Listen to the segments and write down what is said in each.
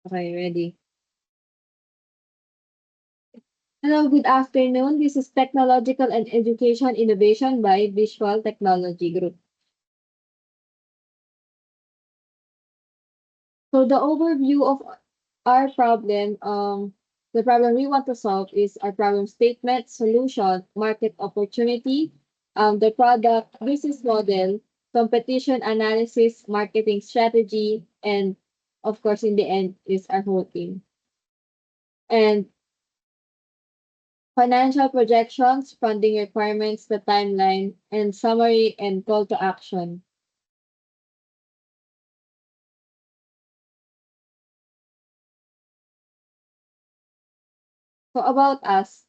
Okay, ready. Hello, good afternoon. This is Technological and Education Innovation by Visual Technology Group. So the overview of our problem, the problem we want to solve is our problem statement, solution, market opportunity, the product, business model, competition analysis, marketing strategy, and of course, in the end, is our whole team. And financial projections, funding requirements, the timeline, and summary and call to action. So about us,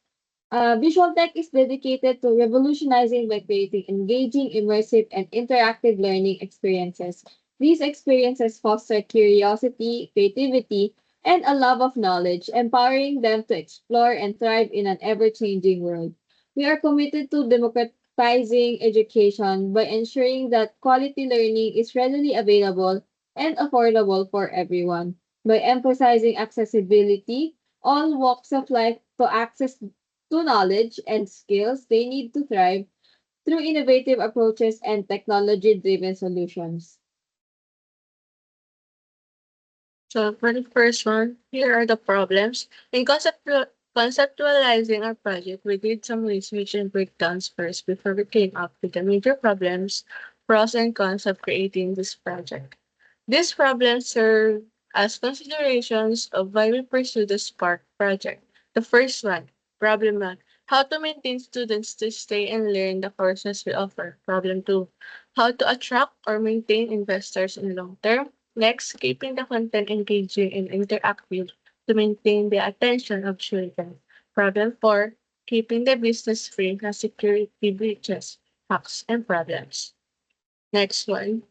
Visual Tech is dedicated to revolutionizing by creating engaging, immersive, and interactive learning experiences. These experiences foster curiosity, creativity, and a love of knowledge, empowering them to explore and thrive in an ever-changing world. We are committed to democratizing education by ensuring that quality learning is readily available and affordable for everyone. By emphasizing accessibility, all walks of life to access to knowledge and skills they need to thrive through innovative approaches and technology driven solutions. So for the first one, here are the problems. In conceptualizing our project, we did some research and breakdowns first before we came up with the major problems, pros and cons of creating this project. These problems serve as considerations of why we pursue the Spark project. The first one, problem one, how to maintain students to stay and learn the courses we offer. Problem two, how to attract or maintain investors in long term. Next, keeping the content engaging and interactive to maintain the attention of children. Problem 4, keeping the business free of security breaches, hacks, and problems. Next one.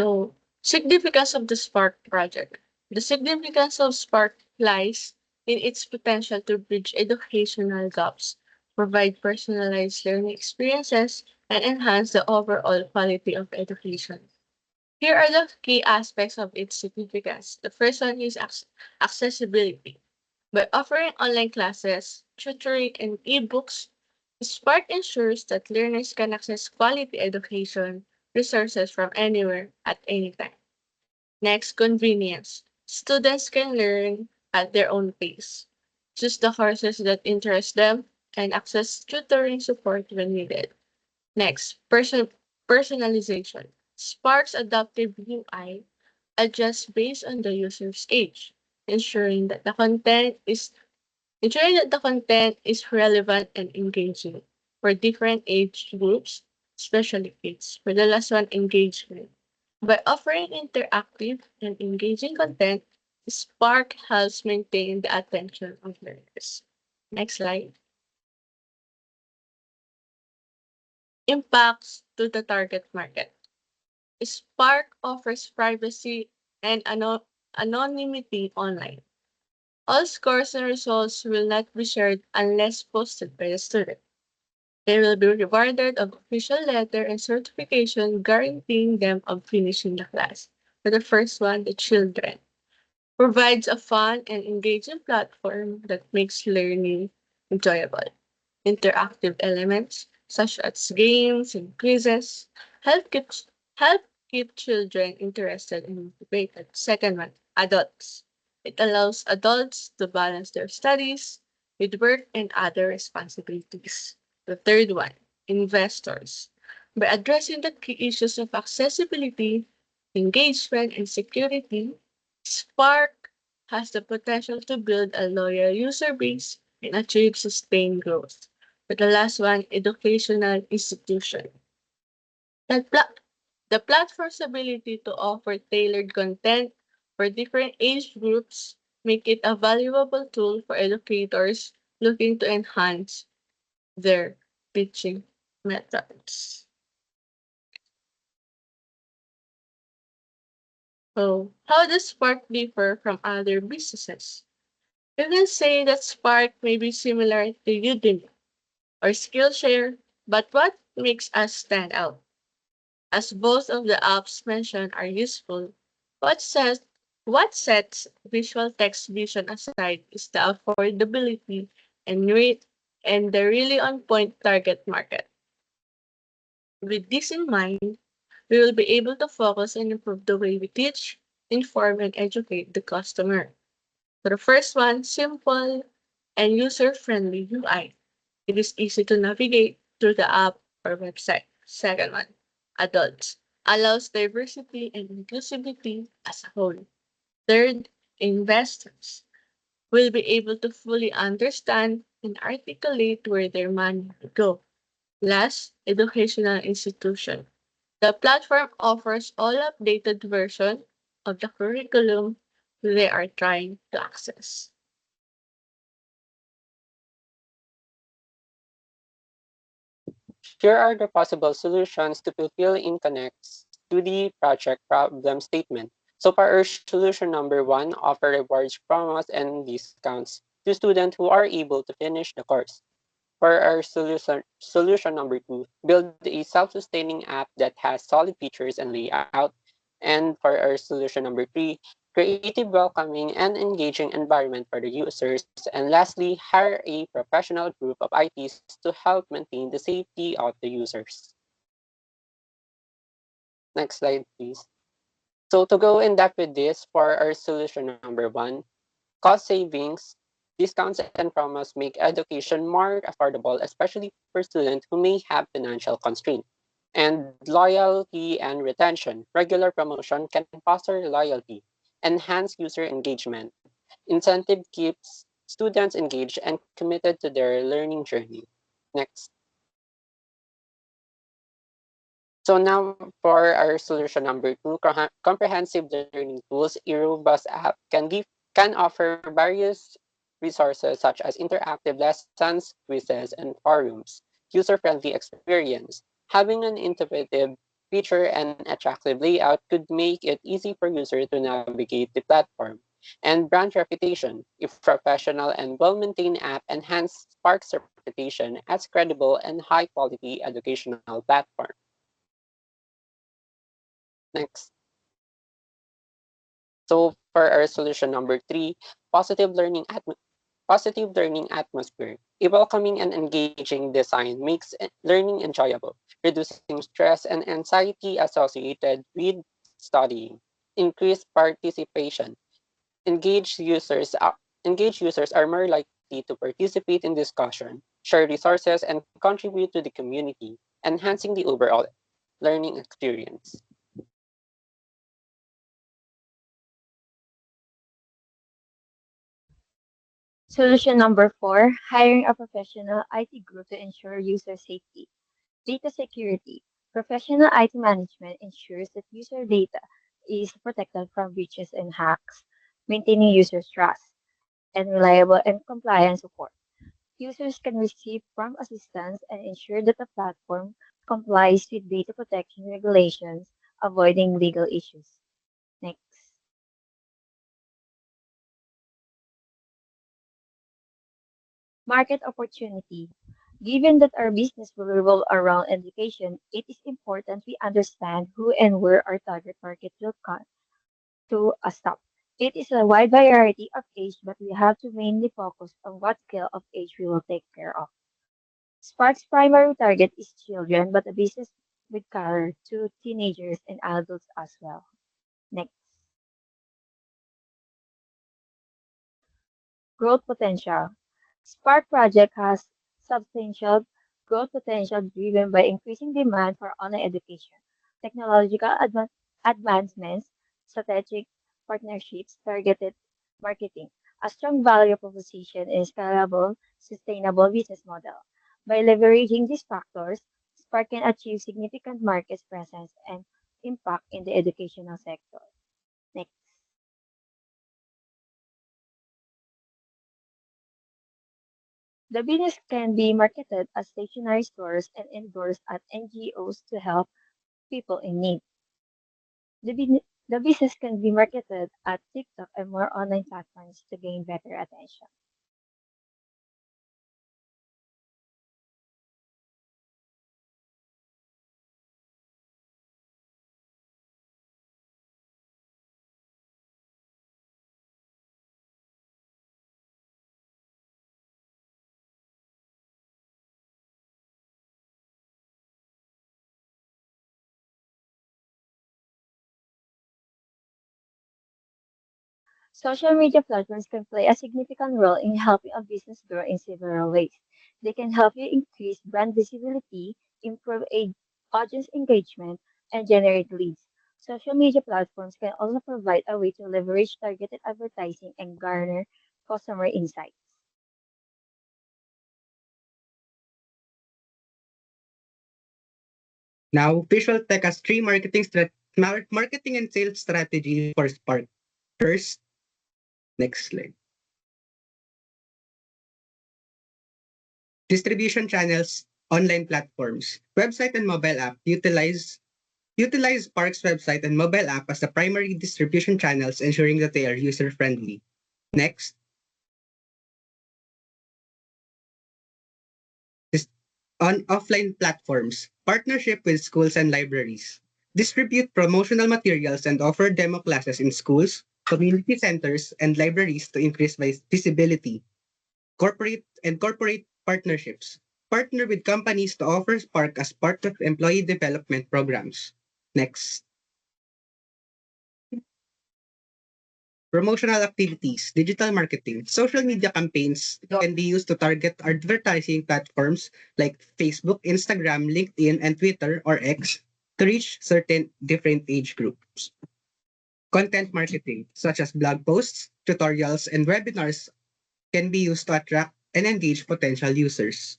So, significance of the Spark project. The significance of Spark lies in its potential to bridge educational gaps, provide personalized learning experiences, and enhance the overall quality of education. Here are the key aspects of its significance. The first one is accessibility. By offering online classes, tutoring, and ebooks, Spark ensures that learners can access quality education resources from anywhere at any time. Next, convenience. Students can learn at their own pace, choose the courses that interest them, and access tutoring support when needed. Next, personalization. Spark's adaptive UI adjusts based on the user's age, ensuring that the content is relevant and engaging for different age groups, especially kids. For the last one, engagement. By offering interactive and engaging content, Spark helps maintain the attention of learners. Next slide. Impacts to the target market. Spark offers privacy and anonymity online. All scores and results will not be shared unless posted by the student. They will be rewarded of official letter and certification guaranteeing them of finishing the class. For the first one, the children provides a fun and engaging platform that makes learning enjoyable. Interactive elements such as games and quizzes help keep, help keep children interested and motivated. Second one, adults. It allows adults to balance their studies with work and other responsibilities. The third one, investors. By addressing the key issues of accessibility, engagement, and security, Spark has the potential to build a loyal user base and achieve sustained growth. But the last one, educational institution. The, pla- the platform's ability to offer tailored content for different age groups make it a valuable tool for educators looking to enhance their teaching methods. So, how does Spark differ from other businesses? You can say that Spark may be similar to Udemy or Skillshare, but what makes us stand out? As both of the apps mentioned are useful, What sets what sets visual text vision aside is the affordability and the really on point target market. With this in mind, we will be able to focus and improve the way we teach, inform, and educate the customer. So the first one, simple and user-friendly UI. It is easy to navigate through the app or website. Second one, adults. Allows diversity and inclusivity as a whole. Third, investors will be able to fully understand and articulate where their money will go. Last, educational institution. The platform offers all updated version of the curriculum they are trying to access. Here are the possible solutions to fulfill in connects to the project problem statement. So for our solution number one, offer rewards, promos, and discounts to students who are able to finish the course. For our solution number two, build a self-sustaining app that has solid features and layout. And for our solution number three, creative, welcoming, and engaging environment for the users. And lastly, hire a professional group of ITs to help maintain the safety of the users. Next slide, please. So to go in depth with this, for our solution number one, cost savings, discounts and promos make education more affordable, especially for students who may have financial constraints. And loyalty and retention. Regular promotion can foster loyalty, enhance user engagement. Incentive keeps students engaged and committed to their learning journey. Next. So now for our solution number two, comprehensive learning tools, a robust app can offer various resources such as interactive lessons, quizzes, and forums, user-friendly experience. Having an intuitive feature and attractive layout could make it easy for users to navigate the platform. And brand reputation, a professional and well-maintained app enhances Spark's reputation as credible and high-quality educational platform. Next. So for our solution number three, positive learning atmosphere. A welcoming and engaging design makes learning enjoyable, reducing stress and anxiety associated with studying. Increased participation. Engaged users are, engaged users are more likely to participate in discussion, share resources, and contribute to the community, enhancing the overall learning experience. Solution number four, hiring a professional IT group to ensure user safety. Data security. Professional IT management ensures that user data is protected from breaches and hacks, maintaining users' trust, and reliable and compliant support. Users can receive prompt assistance and ensure that the platform complies with data protection regulations, avoiding legal issues. Next. Market opportunity. Given that our business will revolve around education, it is important we understand who and where our target market will come to a stop. It is a wide variety of age, but we have to mainly focus on what scale of age we will take care of. Spark's primary target is children, but the business will cater to teenagers and adults as well. Next, growth potential. Spark project has substantial growth potential driven by increasing demand for online education, technological advancements, strategic partnerships, targeted marketing, a strong value proposition, and scalable, sustainable business model. By leveraging these factors, Spark can achieve significant market presence and impact in the educational sector. Next. The business can be marketed as stationery stores and endorsed at NGOs to help people in need. The business can be marketed at TikTok and more online platforms to gain better attention. Social media platforms can play a significant role in helping a business grow in several ways. They can help you increase brand visibility, improve audience engagement, and generate leads. Social media platforms can also provide a way to leverage targeted advertising and garner customer insights. Now, Visual Tech has three marketing and sales strategy for Spark. First, next slide. Distribution channels, online platforms, website and mobile app utilize Spark's website and mobile app as the primary distribution channels, ensuring that they are user friendly. Next, is on offline platforms, partnership with schools and libraries. Distribute promotional materials and offer demo classes in schools, community centers, and libraries to increase visibility. Corporate partnerships. Partner with companies to offer Spark as part of employee development programs. Next. Promotional activities, digital marketing, social media campaigns can be used to target advertising platforms like Facebook, Instagram, LinkedIn, and Twitter or X to reach certain different age groups. Content marketing, such as blog posts, tutorials, and webinars, can be used to attract and engage potential users.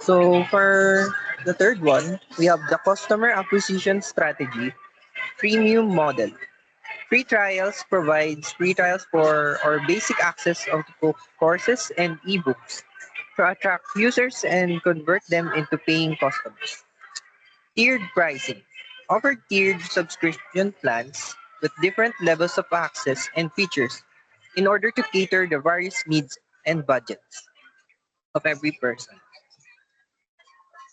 So for the third one, we have the customer acquisition strategy freemium model. Free trials for or basic access of courses and ebooks to attract users and convert them into paying customers. Tiered pricing. Offer tiered subscription plans with different levels of access and features in order to cater the various needs and budgets of every person.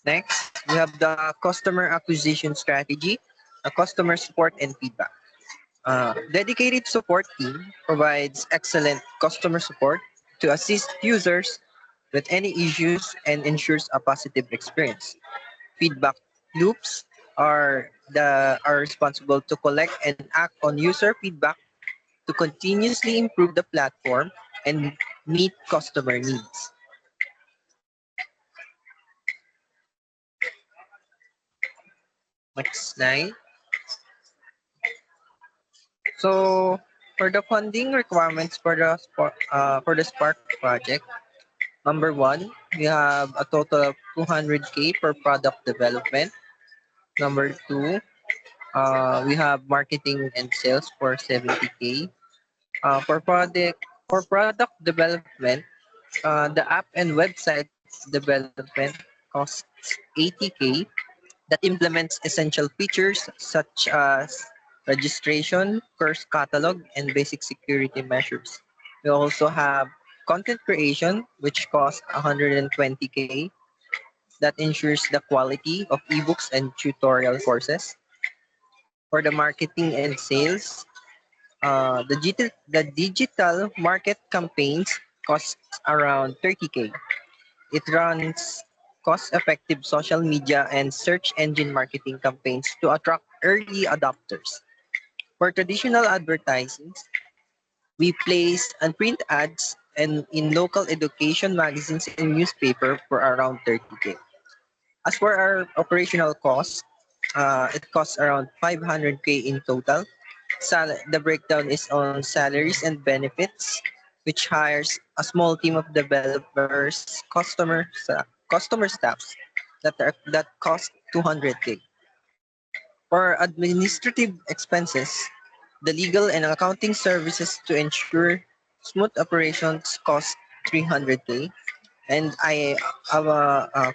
Next, we have the customer acquisition strategy, customer support and feedback. Dedicated support team provides excellent customer support to assist users with any issues and ensures a positive experience. Feedback loops are responsible to collect and act on user feedback to continuously improve the platform and meet customer needs. Next slide. So for the funding requirements for the Spark project, number one, we have a total of 200K per product development. Number two, we have marketing and sales for 70K. For product development, the app and website development costs 80K that implements essential features such as registration, course catalog, and basic security measures. We also have content creation, which costs 120K, that ensures the quality of ebooks and tutorial courses. For the marketing and sales, the digital market campaigns costs around 30K. It runs cost-effective social media and search engine marketing campaigns to attract early adopters. For traditional advertising, we place and print ads and in local education magazines and newspaper for around 30K. As for our operational costs, it costs around 500K in total. The breakdown is on salaries and benefits, which hires a small team of developers, customer staffs that cost 200K. For administrative expenses, the legal and accounting services to ensure smooth operations cost 300K. And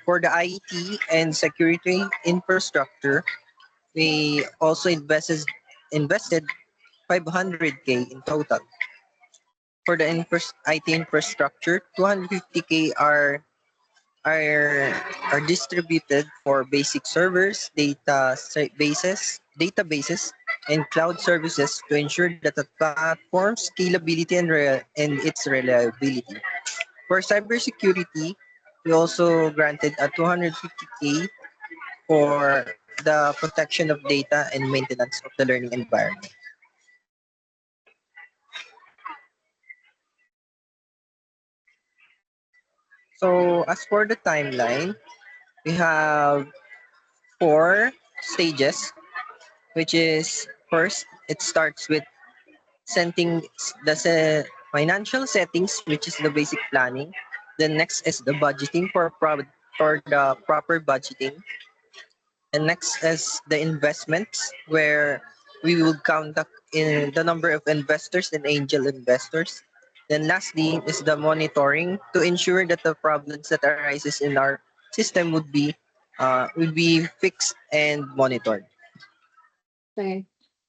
for the IT and security infrastructure, we also invested 500K in total. For the IT infrastructure, 250K are distributed for basic servers, bases, databases, and cloud services to ensure that the platform's scalability and its reliability. For cybersecurity, we also granted a 250K for the protection of data and maintenance of the learning environment. So as for the timeline, we have four stages, which is first, it starts with setting financial settings, which is the basic planning. Then next is the budgeting for the proper budgeting. And next is the investments, where we will count in the number of investors and angel investors. Then lastly is the monitoring to ensure that the problems that arises in our system would be fixed and monitored. Okay.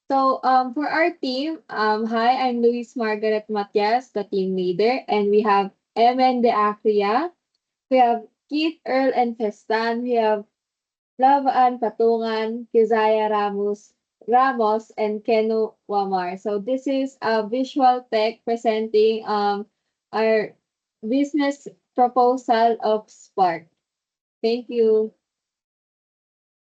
So for our team, hi, I'm Luis Margaret Matias, the team leader, and we have Emen De Acria, we have Keith Earl and Festan, we have Lavaan Patungan, Kizaya Ramos, and Kenu Wamar. So this is a visual tech presenting our business proposal of Spark. Thank you.